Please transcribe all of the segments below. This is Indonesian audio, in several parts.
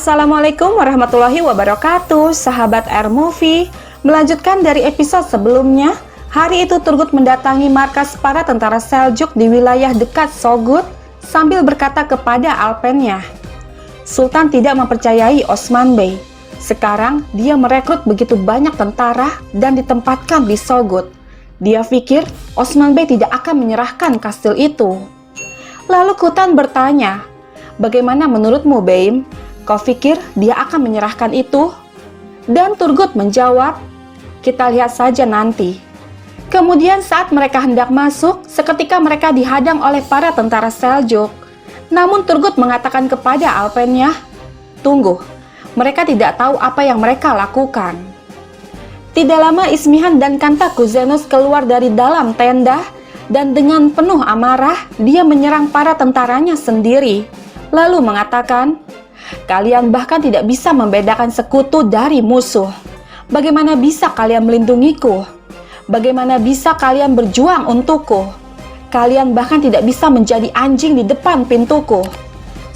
Assalamualaikum warahmatullahi wabarakatuh, sahabat Air Movie. Melanjutkan dari episode sebelumnya, hari itu Turgut mendatangi markas para tentara Seljuk di wilayah dekat Sogut sambil berkata kepada alpennya, Sultan tidak mempercayai Osman Bey. Sekarang dia merekrut begitu banyak tentara dan ditempatkan di Sogut. Dia pikir Osman Bey tidak akan menyerahkan kastil itu. Lalu Kutan bertanya, bagaimana menurutmu Beim? Kau pikir dia akan menyerahkan itu? Dan Turgut menjawab, kita lihat saja nanti. Kemudian saat mereka hendak masuk, seketika mereka dihadang oleh para tentara Seljuk. Namun Turgut mengatakan kepada alpennya, tunggu, mereka tidak tahu apa yang mereka lakukan. Tidak lama Ismihan dan Kantakuzenus keluar dari dalam tenda, dan dengan penuh amarah, dia menyerang para tentaranya sendiri. Lalu mengatakan, kalian bahkan tidak bisa membedakan sekutu dari musuh. Bagaimana bisa kalian melindungiku? Bagaimana bisa kalian berjuang untukku? Kalian bahkan tidak bisa menjadi anjing di depan pintuku.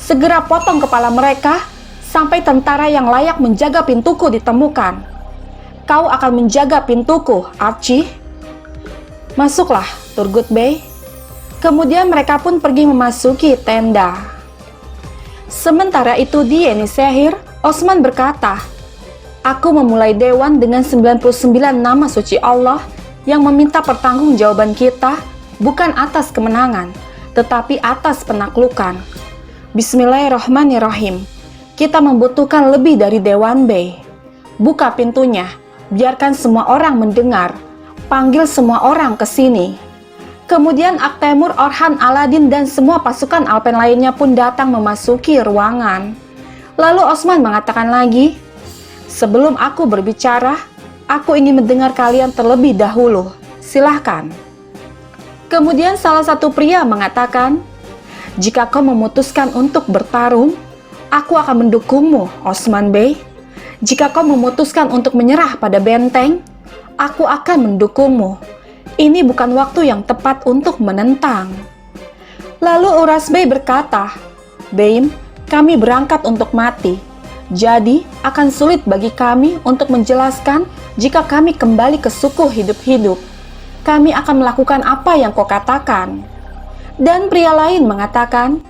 Segera potong kepala mereka sampai tentara yang layak menjaga pintuku ditemukan. Kau akan menjaga pintuku, Archie. Masuklah, Turgut Bey. Kemudian mereka pun pergi memasuki tenda. Sementara itu di Yenisehir, Osman berkata, aku memulai dewan dengan 99 nama suci Allah yang meminta pertanggungjawaban kita bukan atas kemenangan, tetapi atas penaklukan. Bismillahirrahmanirrahim. Kita membutuhkan lebih dari Dewan Bey. Buka pintunya, biarkan semua orang mendengar. Panggil semua orang ke sini. Kemudian Aktemur, Orhan, Aladin, dan semua pasukan alpen lainnya pun datang memasuki ruangan. Lalu Osman mengatakan lagi, sebelum aku berbicara, aku ingin mendengar kalian terlebih dahulu. Silahkan. Kemudian salah satu pria mengatakan, jika kau memutuskan untuk bertarung, aku akan mendukungmu, Osman Bey. Jika kau memutuskan untuk menyerah pada benteng, aku akan mendukungmu. Ini bukan waktu yang tepat untuk menentang. Lalu Uras Bey berkata, Beim, kami berangkat untuk mati. Jadi akan sulit bagi kami untuk menjelaskan jika kami kembali ke suku hidup-hidup. Kami akan melakukan apa yang kau katakan. Dan pria lain mengatakan,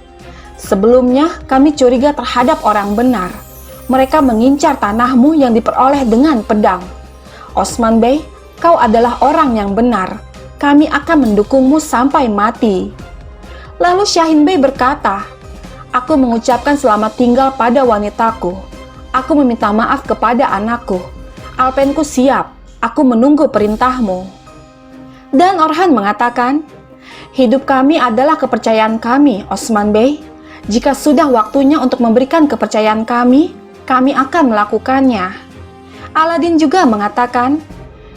sebelumnya kami curiga terhadap orang benar. Mereka mengincar tanahmu yang diperoleh dengan pedang. Osman Bey, kau adalah orang yang benar. Kami akan mendukungmu sampai mati. Lalu Syahin Bey berkata, aku mengucapkan selamat tinggal pada wanitaku. Aku meminta maaf kepada anakku. Alpenku siap. Aku menunggu perintahmu. Dan Orhan mengatakan, hidup kami adalah kepercayaan kami, Osman Bey. Jika sudah waktunya untuk memberikan kepercayaan kami akan melakukannya. Aladin juga mengatakan,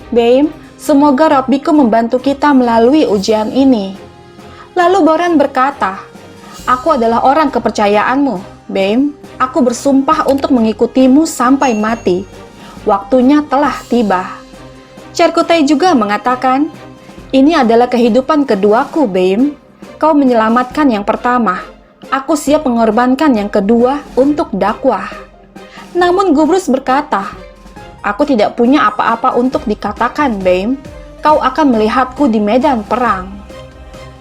Beim, semoga Rabbiku membantu kita melalui ujian ini. Lalu Boran berkata, aku adalah orang kepercayaanmu, Beim. Aku bersumpah untuk mengikutimu sampai mati. Waktunya telah tiba. Cerkutai juga mengatakan, ini adalah kehidupan keduaku, Beim. Kau menyelamatkan yang pertama. Aku siap mengorbankan yang kedua untuk dakwah. Namun Gubrus berkata, aku tidak punya apa-apa untuk dikatakan, Beim. Kau akan melihatku di medan perang.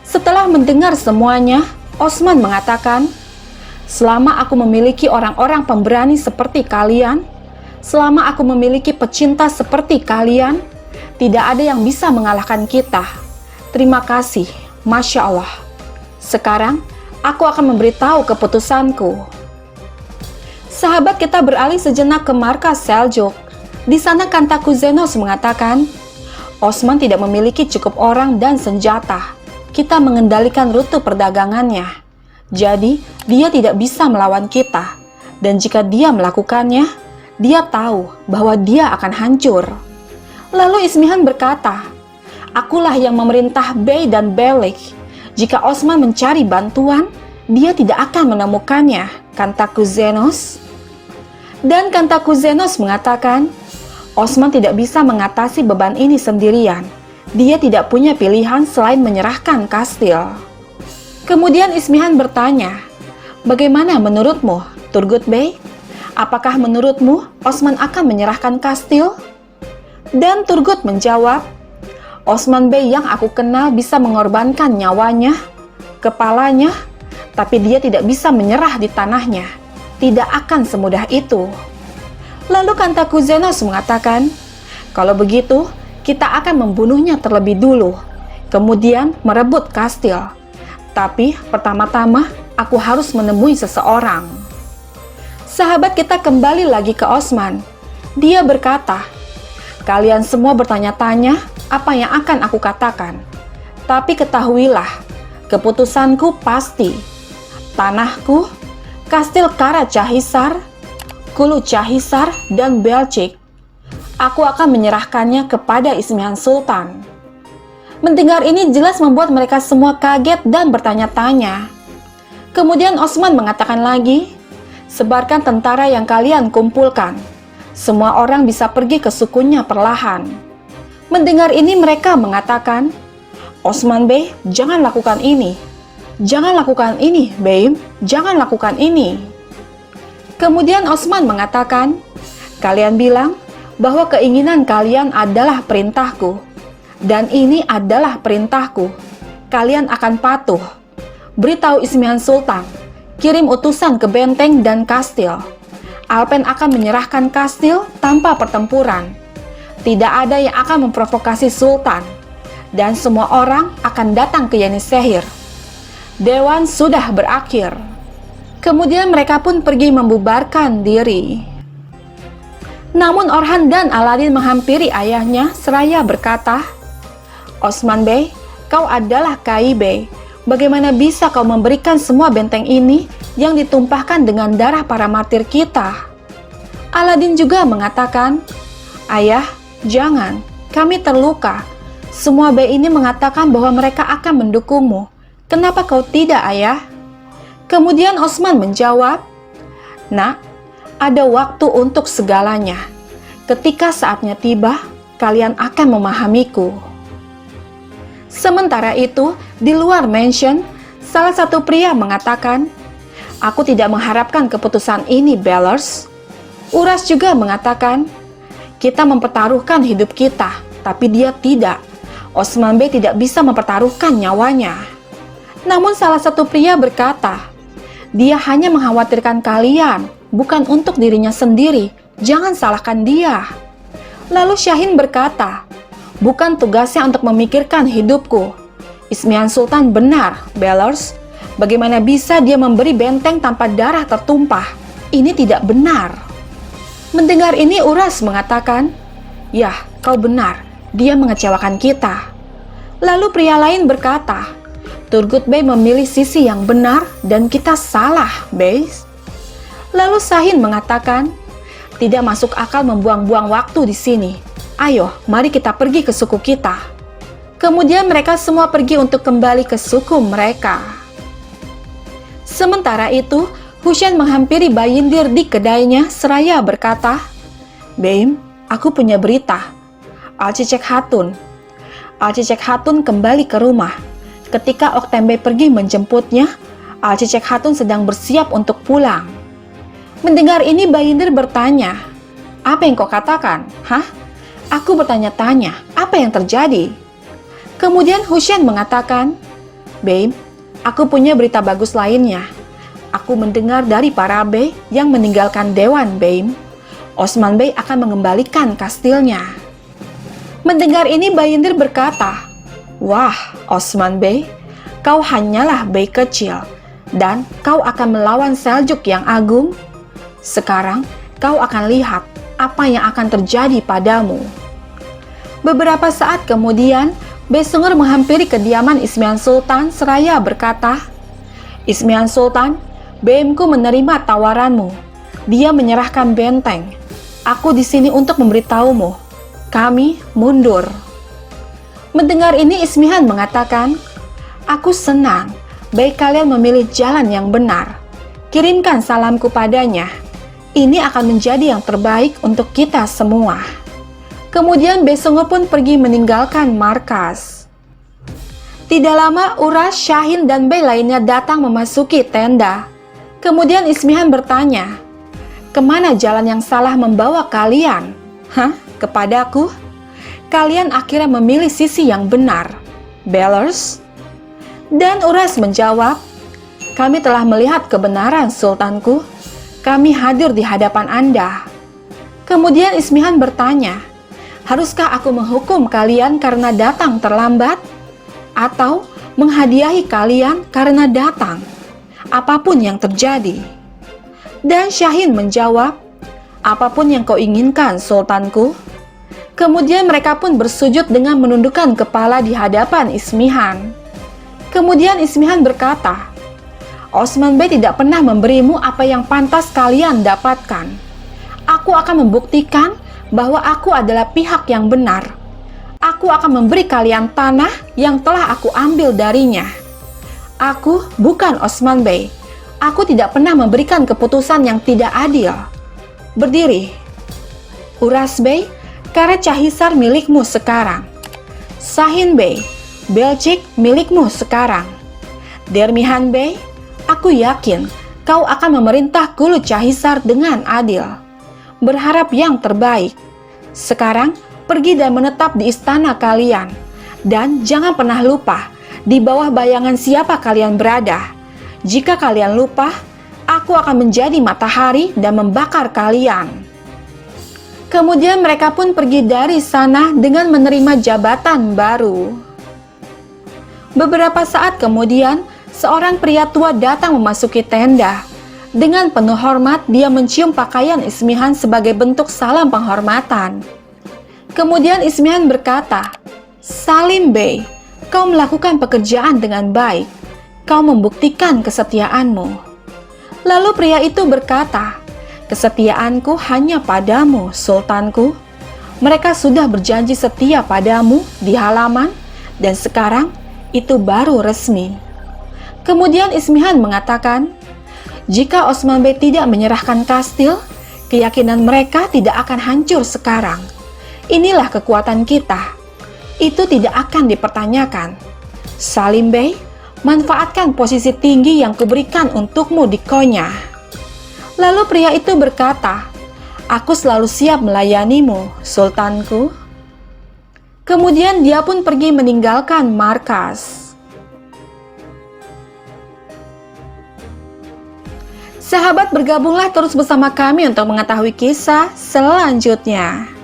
Setelah mendengar semuanya, Osman mengatakan, selama aku memiliki orang-orang pemberani seperti kalian, selama aku memiliki pecinta seperti kalian, tidak ada yang bisa mengalahkan kita. Terima kasih, Masya Allah. Sekarang, aku akan memberitahu keputusanku. Sahabat, kita beralih sejenak ke markas Seljuk. Di sana Kantakuzenos mengatakan, Osman tidak memiliki cukup orang dan senjata. Kita mengendalikan rute perdagangannya. Jadi, dia tidak bisa melawan kita. Dan jika dia melakukannya, dia tahu bahwa dia akan hancur. Lalu Ismihan berkata, akulah yang memerintah Bey dan Belik. Jika Osman mencari bantuan, dia tidak akan menemukannya, Kantakuzenos. Dan Kantakuzenos mengatakan, Osman tidak bisa mengatasi beban ini sendirian. Dia tidak punya pilihan selain menyerahkan kastil. Kemudian Ismihan bertanya, bagaimana menurutmu, Turgut Bey? Apakah menurutmu Osman akan menyerahkan kastil? Dan Turgut menjawab, Osman Bey yang aku kenal bisa mengorbankan nyawanya, kepalanya, tapi dia tidak bisa menyerah di tanahnya. Tidak akan semudah itu. Lalu Kantakouzenos mengatakan, kalau begitu, kita akan membunuhnya terlebih dulu, kemudian merebut kastil. Tapi pertama-tama, aku harus menemui seseorang. Sahabat kita kembali lagi ke Osman. Dia berkata, kalian semua bertanya-tanya apa yang akan aku katakan. Tapi ketahuilah, keputusanku pasti. Tanahku, Kastil Karacahisar, Kulucahisar, dan Belcik, aku akan menyerahkannya kepada Ismihan Sultan. Mendengar ini jelas membuat mereka semua kaget dan bertanya-tanya. Kemudian Osman mengatakan lagi, sebarkan tentara yang kalian kumpulkan. Semua orang bisa pergi ke sukunya perlahan. Mendengar ini mereka mengatakan, Osman Bey, jangan lakukan ini. Jangan lakukan ini, Bey. Jangan lakukan ini. Kemudian Osman mengatakan, kalian bilang bahwa keinginan kalian adalah perintahku. Dan ini adalah perintahku. Kalian akan patuh. Beritahu Ismihan Sultan, kirim utusan ke benteng dan kastil. Alpen akan menyerahkan kastil tanpa pertempuran. Tidak ada yang akan memprovokasi Sultan. Dan semua orang akan datang ke Yenisehir. Dewan sudah berakhir. Kemudian mereka pun pergi membubarkan diri. Namun Orhan dan Aladin menghampiri ayahnya seraya berkata, Osman Bey, kau adalah Kai Bey. Bagaimana bisa kau memberikan semua benteng ini yang ditumpahkan dengan darah para martir kita? Aladin juga mengatakan, Ayah, jangan, kami terluka. Semua Bey ini mengatakan bahwa mereka akan mendukungmu. Kenapa kau tidak, Ayah? Kemudian Osman menjawab, Nak, ada waktu untuk segalanya. Ketika saatnya tiba, kalian akan memahamiku. Sementara itu, di luar mansion, salah satu pria mengatakan, aku tidak mengharapkan keputusan ini, Bellers. Uras juga mengatakan, kita mempertaruhkan hidup kita, tapi dia tidak. Osman Bey tidak bisa mempertaruhkan nyawanya. Namun salah satu pria berkata, dia hanya mengkhawatirkan kalian, bukan untuk dirinya sendiri. Jangan salahkan dia. Lalu Syahin berkata, bukan tugasnya untuk memikirkan hidupku. Ismihan Sultan benar, Bellers. Bagaimana bisa dia memberi benteng tanpa darah tertumpah? Ini tidak benar. Mendengar ini Uras mengatakan, ya, kau benar. Dia mengecewakan kita. Lalu pria lain berkata, Turgut Bey memilih sisi yang benar dan kita salah, Bey. Lalu Syahin mengatakan, tidak masuk akal membuang-buang waktu di sini. Ayo, mari kita pergi ke suku kita. Kemudian mereka semua pergi untuk kembali ke suku mereka. Sementara itu, Hussein menghampiri Bayindir di kedainya seraya berkata, Beim, aku punya berita. Alcicek Hatun. Alcicek Hatun kembali ke rumah. Ketika Oktembe pergi menjemputnya, Alcicek Hatun sedang bersiap untuk pulang. Mendengar ini Bayindir bertanya, apa yang kau katakan? Hah? Aku bertanya-tanya, apa yang terjadi? Kemudian Hussein mengatakan, Bey, aku punya berita bagus lainnya. Aku mendengar dari para Bey yang meninggalkan Dewan, Bey. Osman Bey akan mengembalikan kastilnya. Mendengar ini Bayindir berkata, wah, Osman Bey, kau hanyalah Bey kecil, dan kau akan melawan Seljuk yang agung. Sekarang kau akan lihat apa yang akan terjadi padamu. Beberapa saat kemudian, Besungur menghampiri kediaman Ismihan Sultan seraya berkata, Ismihan Sultan, Beimku menerima tawaranmu. Dia menyerahkan benteng. Aku di sini untuk memberitahumu. Kami mundur. Mendengar ini Ismihan mengatakan, aku senang. Baik kalian memilih jalan yang benar. Kirimkan salamku padanya. Ini akan menjadi yang terbaik untuk kita semua. Kemudian Besungur pun pergi meninggalkan markas. Tidak lama Uras, Syahin, dan Bey lainnya datang memasuki tenda. Kemudian Ismihan bertanya, Kemana jalan yang salah membawa kalian? Hah? Kepadaku? Kalian akhirnya memilih sisi yang benar, Bellers?" Dan Uras menjawab, "Kami telah melihat kebenaran, Sultanku. Kami hadir di hadapan Anda." Kemudian Ismihan bertanya, "Haruskah aku menghukum kalian karena datang terlambat? Atau menghadiahi kalian karena datang? Apapun yang terjadi." Dan Syahin menjawab, "Apapun yang kau inginkan, Sultanku." Kemudian mereka pun bersujud dengan menundukkan kepala di hadapan Ismihan. Kemudian Ismihan berkata, "Osman Bey tidak pernah memberimu apa yang pantas kalian dapatkan. Aku akan membuktikan bahwa aku adalah pihak yang benar. Aku akan memberi kalian tanah yang telah aku ambil darinya. Aku bukan Osman Bey. Aku tidak pernah memberikan keputusan yang tidak adil. Berdiri. Uras Bey, karet Cahisar milikmu sekarang. Sahin Bey, Belcik milikmu sekarang. Dermihan Bey, aku yakin kau akan memerintah Kulut Cahisar dengan adil. Berharap yang terbaik. Sekarang pergi dan menetap di istana kalian. Dan jangan pernah lupa di bawah bayangan siapa kalian berada. Jika kalian lupa, aku akan menjadi matahari dan membakar kalian." Kemudian mereka pun pergi dari sana dengan menerima jabatan baru. Beberapa saat kemudian, seorang pria tua datang memasuki tenda. Dengan penuh hormat, dia mencium pakaian Ismihan sebagai bentuk salam penghormatan. Kemudian Ismihan berkata, "Salim Bey, kau melakukan pekerjaan dengan baik. Kau membuktikan kesetiaanmu." Lalu pria itu berkata, "Kesetiaanku hanya padamu, Sultanku. Mereka sudah berjanji setia padamu di halaman, dan sekarang itu baru resmi." Kemudian Ismihan mengatakan, "Jika Osman Bey tidak menyerahkan kastil, keyakinan mereka tidak akan hancur sekarang. Inilah kekuatan kita. Itu tidak akan dipertanyakan. Salim Bey, manfaatkan posisi tinggi yang kuberikan untukmu di Konya." Lalu pria itu berkata, "Aku selalu siap melayanimu, Sultanku." Kemudian dia pun pergi meninggalkan markas. Sahabat, bergabunglah terus bersama kami untuk mengetahui kisah selanjutnya.